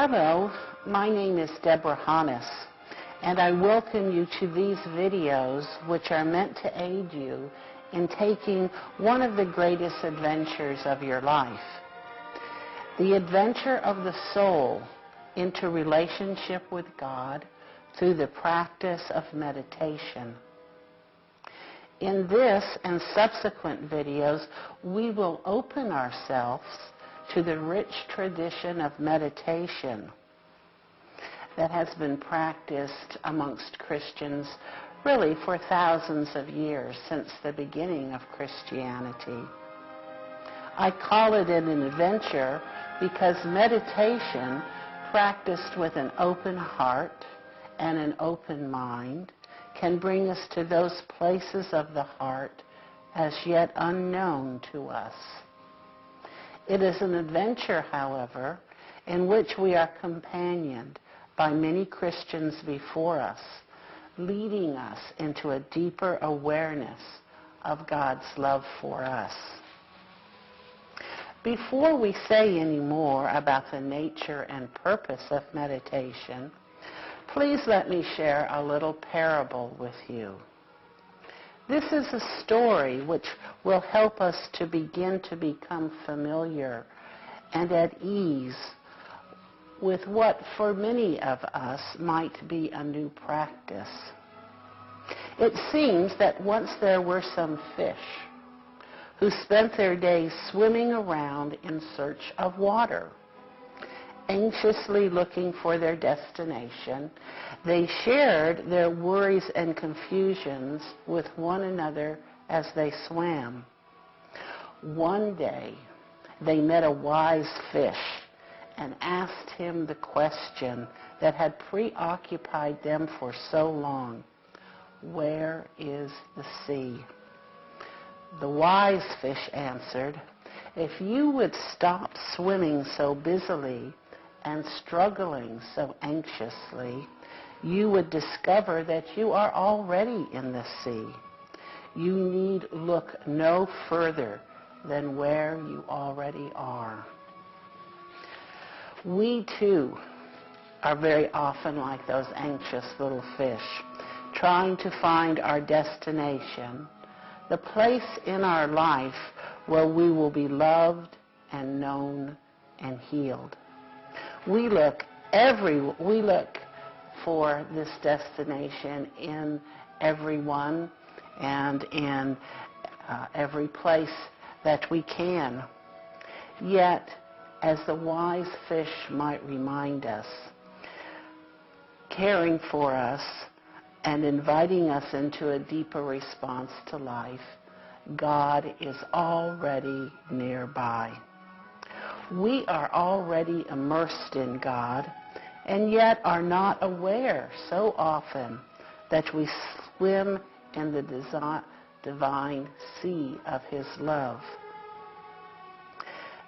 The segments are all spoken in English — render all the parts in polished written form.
Hello, my name is Deborah Hannes, and I welcome you to these videos which are meant to aid you in taking one of the greatest adventures of your life, the adventure of the soul into relationship with God through the practice of meditation. In this and subsequent videos, we will open ourselves to the rich tradition of meditation that has been practiced amongst Christians really for thousands of years since the beginning of Christianity. I call it an adventure because meditation practiced with an open heart and an open mind can bring us to those places of the heart as yet unknown to us. It is an adventure, however, in which we are companioned by many Christians before us, leading us into a deeper awareness of God's love for us. Before we say any more about the nature and purpose of meditation, please let me share a little parable with you. This is a story which will help us to begin to become familiar and at ease with what for many of us might be a new practice. It seems that once there were some fish who spent their days swimming around in search of water. Anxiously looking for their destination, they shared their worries and confusions with one another as they swam. One day, they met a wise fish and asked him the question that had preoccupied them for so long: where is the sea? The wise fish answered, "If you would stop swimming so busily and struggling so anxiously, you would discover that you are already in the sea. You need look no further than where you already are." We too are very often like those anxious little fish, trying to find our destination, the place in our life where we will be loved and known and healed. We look for this destination in everyone and in every place that we can. Yet, as the wise fish might remind us, caring for us and inviting us into a deeper response to life, God is already nearby. We are already immersed in God and yet are not aware so often that we swim in the divine sea of His love.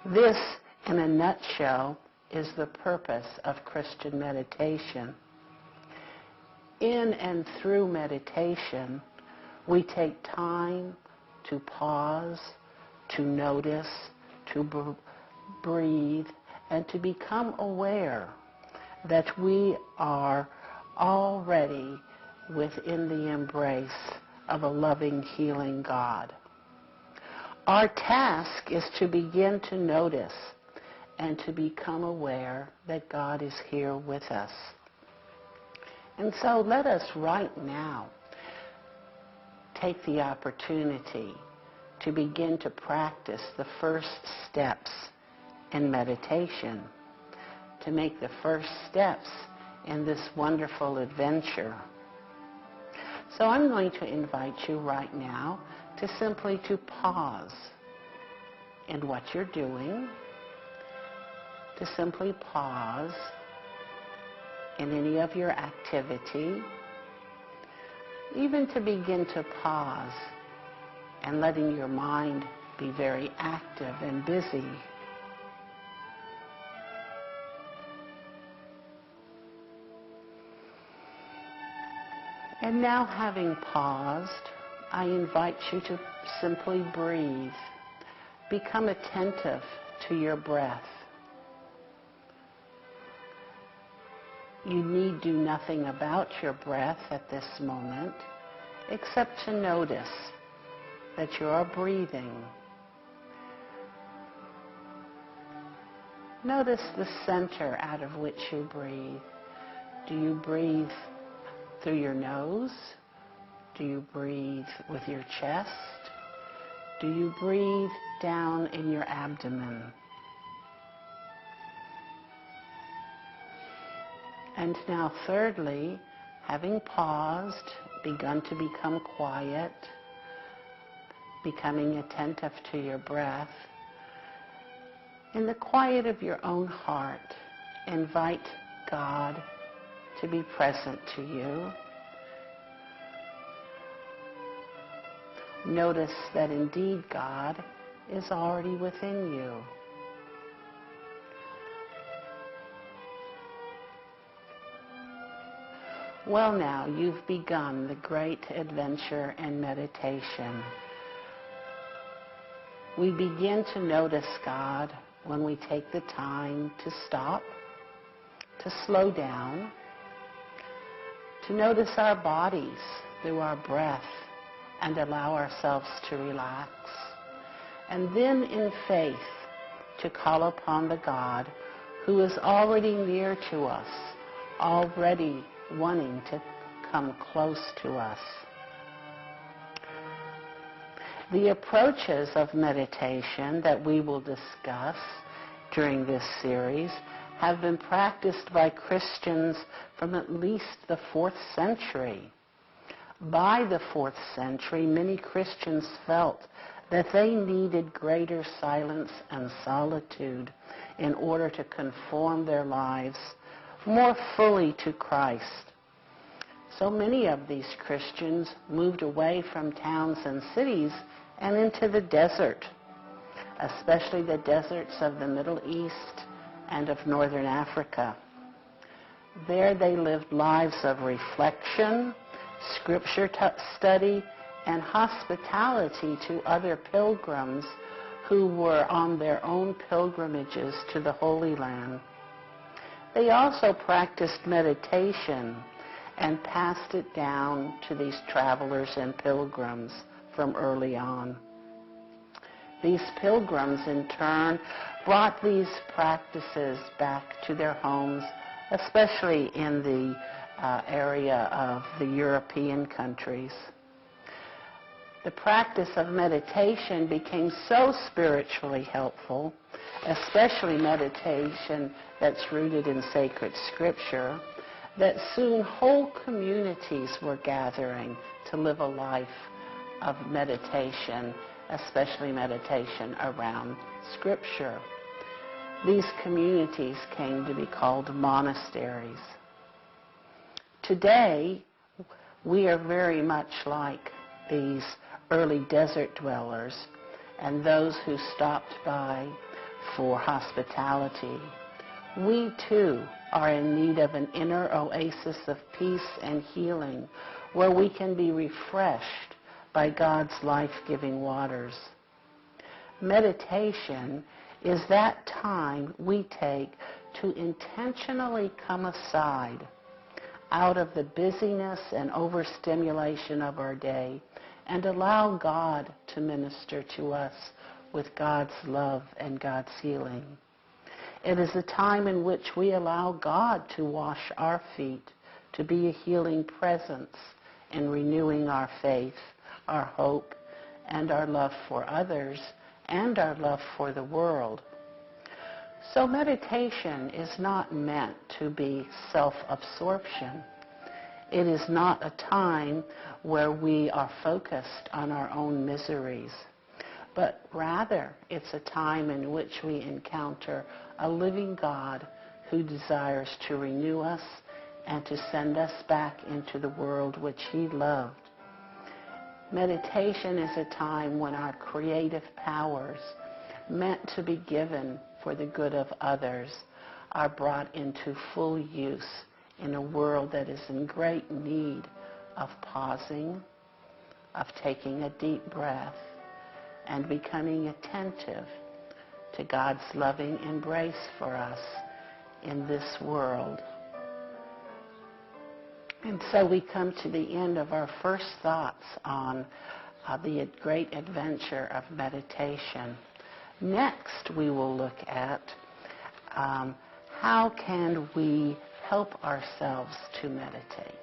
This, in a nutshell, is the purpose of Christian meditation. In and through meditation, we take time to pause, to notice, to breathe, and to become aware that we are already within the embrace of a loving, healing God. Our task is to begin to notice and to become aware that God is here with us. And so let us right now take the opportunity to begin to practice the first steps in meditation, to make the first steps in this wonderful adventure. So I'm going to invite you right now to simply to pause in what you're doing, to simply pause in any of your activity, even to begin to pause and letting your mind be very active and busy. And now, having paused, I invite you to simply breathe. Become attentive to your breath. You need do nothing about your breath at this moment except to notice that you are breathing. Notice the center out of which you breathe. Do you breathe through your nose? Do you breathe with your chest? Do you breathe down in your abdomen? And now thirdly, having paused, begun to become quiet, becoming attentive to your breath, in the quiet of your own heart, invite God to be present to you. Notice that indeed God is already within you. Well, now you've begun the great adventure in meditation. We begin to notice God when we take the time to stop, to slow down, to notice our bodies through our breath and allow ourselves to relax. And then in faith to call upon the God who is already near to us, already wanting to come close to us. The approaches of meditation that we will discuss during this series have been practiced by Christians from at least the 4th century. By the 4th century, many Christians felt that they needed greater silence and solitude in order to conform their lives more fully to Christ. So many of these Christians moved away from towns and cities and into the desert, especially the deserts of the Middle East and of Northern Africa. There they lived lives of reflection, scripture study, and hospitality to other pilgrims who were on their own pilgrimages to the Holy Land. They also practiced meditation and passed it down to these travelers and pilgrims from early on. These pilgrims, in turn, brought these practices back to their homes, especially in the area of the European countries. The practice of meditation became so spiritually helpful, especially meditation that's rooted in sacred scripture, that soon whole communities were gathering to live a life of meditation, especially meditation around scripture. These communities came to be called monasteries. Today, we are very much like these early desert dwellers and those who stopped by for hospitality. We too are in need of an inner oasis of peace and healing where we can be refreshed by God's life-giving waters. Meditation is that time we take to intentionally come aside out of the busyness and overstimulation of our day and allow God to minister to us with God's love and God's healing. It is a time in which we allow God to wash our feet, to be a healing presence in renewing our faith, our hope, and our love for others, and our love for the world. So meditation is not meant to be self-absorption. It is not a time where we are focused on our own miseries, but rather it's a time in which we encounter a living God who desires to renew us and to send us back into the world which he loved. Meditation is a time when our creative powers, meant to be given for the good of others, are brought into full use in a world that is in great need of pausing, of taking a deep breath, and becoming attentive to God's loving embrace for us in this world. And so we come to the end of our first thoughts on the great adventure of meditation. Next, we will look at how can we help ourselves to meditate.